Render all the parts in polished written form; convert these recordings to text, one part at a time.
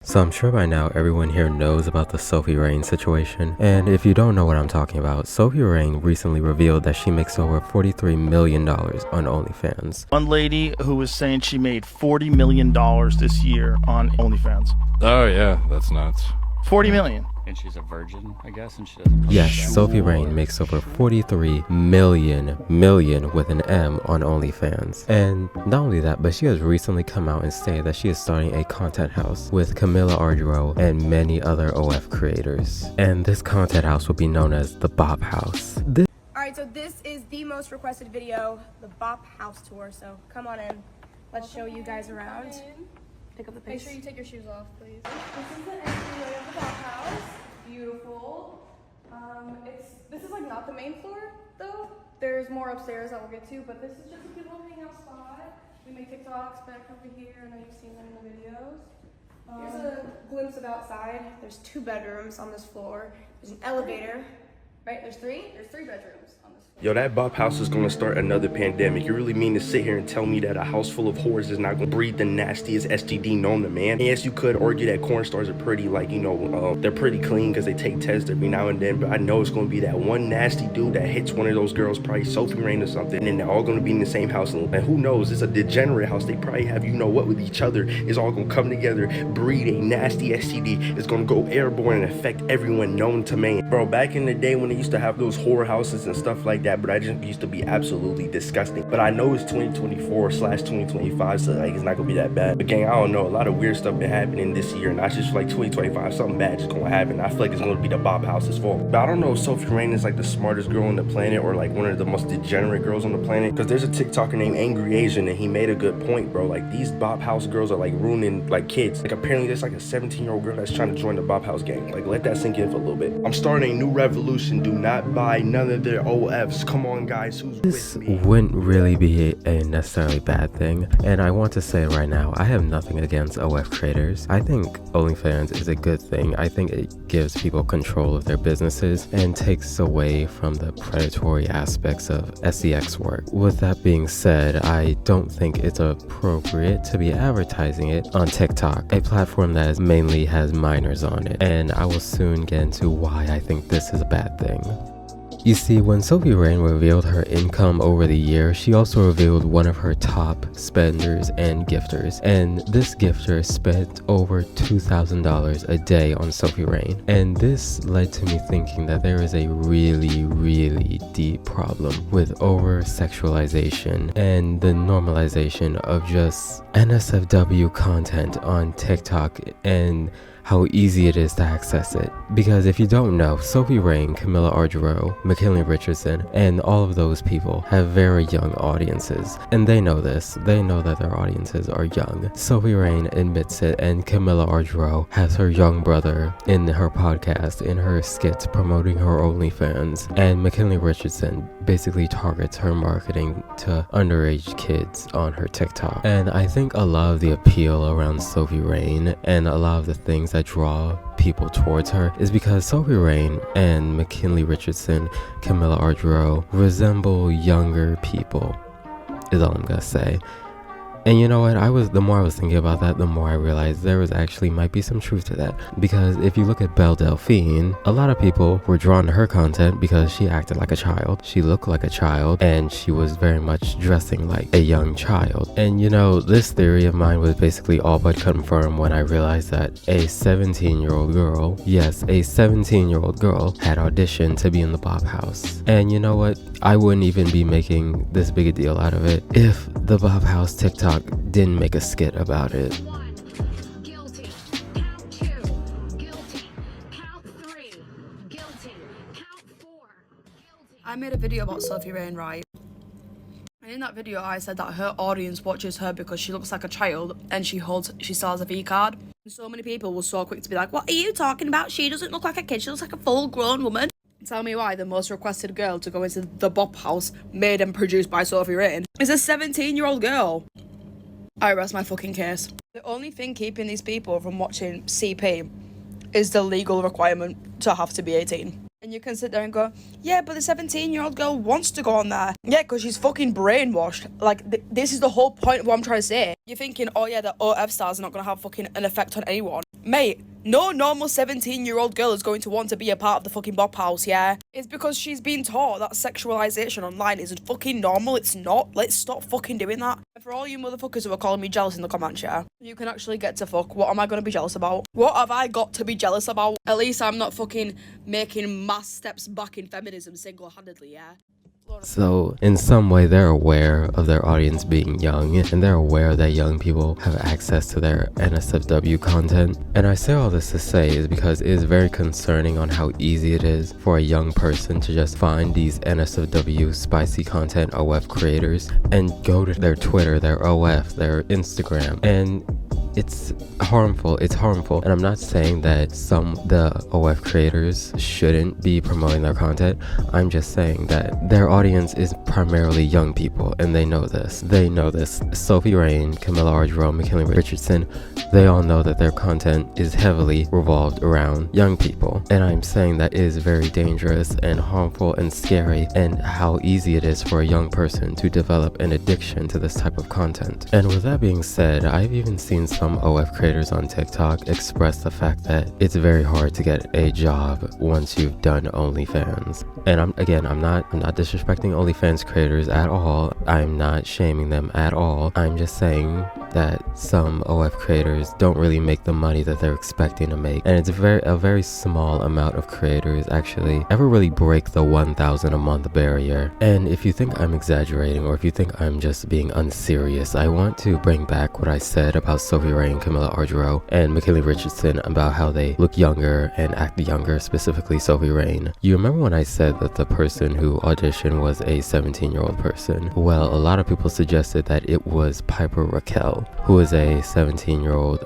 So I'm sure by now everyone here knows about the Sophie Rain situation, and if you don't know what I'm talking about, Sophie Rain recently revealed that she makes over $43 million on OnlyFans. One lady who was saying she made $40 million this year on OnlyFans. Oh yeah, that's nuts. 40 million. And she's a virgin, I guess, and she doesn't. Yes, Sophie Rain makes over 43 million with an M on OnlyFans. And not only that, but she has recently come out and stated that she is starting a content house with Camilla Ardero and many other OF creators. And this content house will be known as the Bop House. Alright, so this is the most requested video, the Bop House tour. So come on in. Let's show you guys around. Pick up the pace. Make sure you take your shoes off, please. This is the entryway of the Bop House. Beautiful. This is like not the main floor though. There's more upstairs that we'll get to, but this is just a good little hangout spot. We make TikToks back over here. I know you've seen them in the videos. Here's a glimpse of outside. There's 2 bedrooms on this floor. There's an elevator. Right? There's 3 bedrooms on this floor. Yo, that Bop House is gonna start another pandemic. You really mean to sit here and tell me that a house full of whores is not gonna breed the nastiest STD known to man? Yes, you could argue that porn stars are pretty, like, you know, they're pretty clean because they take tests every now and then, but I know it's gonna be that one nasty dude that hits one of those girls, probably Sophie Rain or something, and they're all gonna be in the same house. And who knows, it's a degenerate house. They probably have, you know what, with each other. It's all gonna come together, breed a nasty STD. It's gonna go airborne and affect everyone known to man. Bro, back in the day when they used to have those whore houses and stuff like that, but I just used to be absolutely disgusting. But I know it's 2024/2025, so like it's not gonna be that bad. But gang, I don't know, a lot of weird stuff been happening this year, not just like 2025. Something bad is gonna happen. I feel like it's gonna be the Bop House's fault. But I don't know if Sophie Rain is like the smartest girl on the planet or like one of the most degenerate girls on the planet. Because there's a TikToker named Angry Asian, and he made a good point, bro. Like, these Bop House girls are like ruining like kids. Like, apparently there's like a 17-year-old girl that's trying to join the Bop House gang. Like, let that sink in for a little bit. I'm starting a new revolution. Do not buy none of their OFs. Come on, guys, who's This with me? wouldn't really be a necessarily bad thing, and I want to say right now, I have nothing against OF creators. I think OnlyFans is a good thing. I think it gives people control of their businesses and takes away from the predatory aspects of sex work. With that being said, I don't think it's appropriate to be advertising it on TikTok, a platform that mainly has minors on it, and I will soon get into why I think this is a bad thing. You see, when Sophie Rain revealed her income over the year, she also revealed one of her top spenders and gifters. And this gifter spent over $2,000 a day on Sophie Rain. And this led to me thinking that there is a really deep problem with over-sexualization and the normalization of just NSFW content on TikTok and how easy it is to access it. Because if you don't know, Sophie Rain, Camilla Ardero, McKinley Richardson, and all of those people have very young audiences. And they know this. They know that their audiences are young. Sophie Rain admits it, and Camilla Ardero has her young brother in her podcast, in her skits promoting her OnlyFans. And McKinley Richardson basically targets her marketing to underage kids on her TikTok. And I think a lot of the appeal around Sophie Rain and a lot of the things that draw people towards her is because Sophie Rain and McKinley Richardson, Camilla Ardero resemble younger people, is all I'm gonna say. And you know what, the more I was thinking about that, the more I realized there might be some truth to that. Because if you look at Belle Delphine, a lot of people were drawn to her content because she acted like a child, she looked like a child, and she was very much dressing like a young child. And you know, this theory of mine was basically all but confirmed when I realized that a 17-year-old girl, yes, a 17-year-old girl had auditioned to be in the Bop House. And you know what, I wouldn't even be making this big a deal out of it if the Bop House TikTok didn't make a skit about it. Guilty. Count 2. Guilty. Count 3. Guilty. Count 4. Guilty. I made a video about Sophie Rain, right? And in that video, I said that her audience watches her because she looks like a child and she sells a V-card. And so many people were so quick to be like, what are you talking about? She doesn't look like a kid, she looks like a full-grown woman. Tell me why the most requested girl to go into the Bop House, made and produced by Sophie Rain, is a 17-year-old girl. I rest my fucking case. The only thing keeping these people from watching CP is the legal requirement to have to be 18. And you can sit there and go, yeah, but the 17-year-old girl wants to go on there. Yeah, because she's fucking brainwashed. Like, this is the whole point of what I'm trying to say. You're thinking, oh yeah, the OF stars are not going to have fucking an effect on anyone. Mate, no normal 17-year-old girl is going to want to be a part of the fucking Bop House, yeah? It's because she's been taught that sexualization online isn't fucking normal. It's not. Let's stop fucking doing that. And for all you motherfuckers who are calling me jealous in the comments, yeah, you can actually get to fuck. What am I going to be jealous about? What have I got to be jealous about? At least I'm not fucking making mass steps back in feminism single-handedly, yeah? So, in some way, they're aware of their audience being young, and they're aware that young people have access to their NSFW content. And I say all this to say is because it is very concerning on how easy it is for a young person to just find these NSFW spicy content OF creators and go to their Twitter, their OF, their Instagram, and it's harmful. And I'm not saying that the OF creators shouldn't be promoting their content. I'm just saying that their audience is primarily young people, and they know this. Sophie Rain, Camilla Ardro, McKinley Richardson, they all know that their content is heavily revolved around young people. And I'm saying that is very dangerous and harmful and scary, and how easy it is for a young person to develop an addiction to this type of content. And with that being said, I've even seen some OF creators on TikTok express the fact that it's very hard to get a job once you've done OnlyFans. And I'm not disrespecting OnlyFans creators at all. I'm not shaming them at all. I'm just saying that some OF creators don't really make the money that they're expecting to make, and it's a very small amount of creators actually ever really break the 1,000 a month barrier. And if you think I'm exaggerating, or if you think I'm just being unserious, I want to bring back what I said about Sophie Rain, Camilla Ardro, and McKinley Richardson about how they look younger and act younger, specifically Sophie Rain. You remember when I said that the person who auditioned was a 17-year-old person? Well, a lot of people suggested that it was Piper Rochelle, who is a 17-year-old,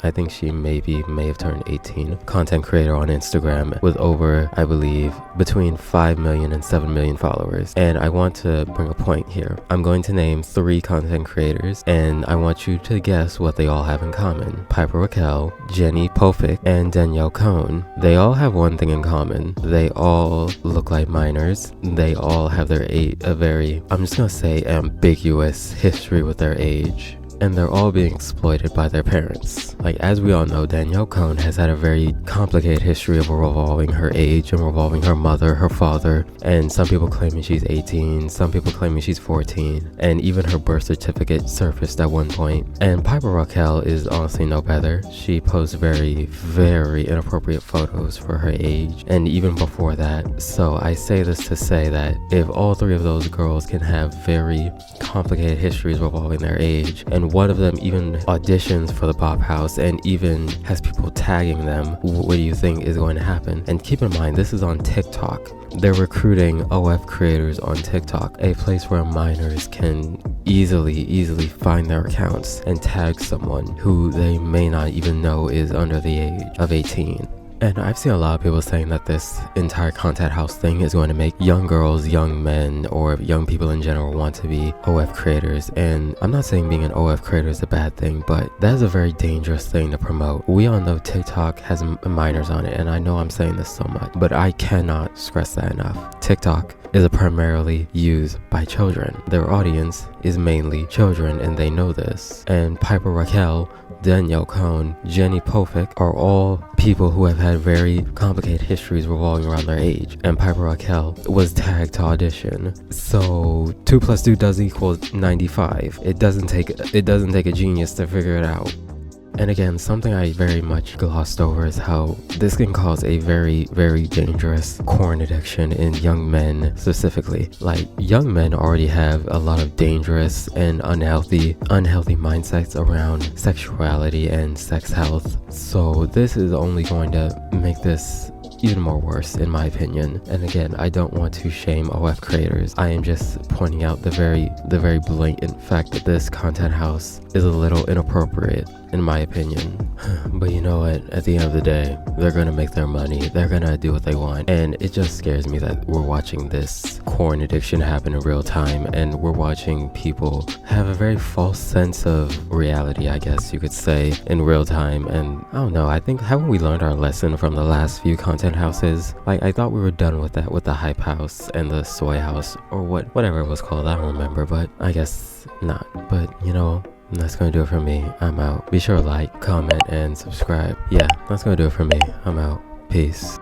I think she may have turned 18, content creator on Instagram with over, I believe, between 5 million and 7 million followers. And I want to bring a point here. I'm going to name 3 content creators, and I want you to guess what they all have in common. Piper Rochelle, Jenny Pofick, and Danielle Cohn. They all have one thing in common. They all look like minors. They all have a very, I'm just gonna say, ambiguous history with their age. And they're all being exploited by their parents. Like, as we all know, Danielle Cohn has had a very complicated history of revolving her age and revolving her mother, her father, and some people claiming she's 18, some people claiming she's 14, and even her birth certificate surfaced at one point. And Piper Rochelle is honestly no better. She posts very, very inappropriate photos for her age, and even before that. So I say this to say that if all 3 of those girls can have very complicated histories revolving their age, and one of them even auditions for the Bop House and even has people tagging them, what do you think is going to happen? And keep in mind, this is on TikTok. They're recruiting OF creators on TikTok, a place where minors can easily find their accounts and tag someone who they may not even know is under the age of 18. And I've seen a lot of people saying that this entire content house thing is going to make young girls, young men, or young people in general want to be OF creators. And I'm not saying being an OF creator is a bad thing, but that is a very dangerous thing to promote. We all know TikTok has minors on it, and I know I'm saying this so much, but I cannot stress that enough. TikTok is primarily used by children. Their audience is mainly children, and they know this. And Piper Rochelle, Danielle Cohn, Jenny Pofick are all people who have had very complicated histories revolving around their age. And Piper Rochelle was tagged to audition. So 2 + 2 does equal 95. It doesn't take a genius to figure it out. And again, something I very much glossed over is how this can cause a very, very dangerous porn addiction in young men specifically. Like, young men already have a lot of dangerous and unhealthy mindsets around sexuality and sex health. So this is only going to make this even more worse, in my opinion. And again, I don't want to shame OF creators. I am just pointing out the very blatant fact that this content house is a little inappropriate, in my opinion. But But you know what? At the end of the day, they're gonna make their money. They're gonna do what they want. And it just scares me that we're watching this porn addiction happen in real time, and we're watching people have a very false sense of reality, I guess you could say, in real time. And I don't know, I think, haven't we learned our lesson from the last few content houses? Like, I thought we were done with that, with the Hype House and the Soy House, or whatever it was called, I don't remember, but I guess not. But you know, that's gonna do it for me. I'm out. Be sure to like, comment, and subscribe. Yeah, that's gonna do it for me. I'm out. Peace.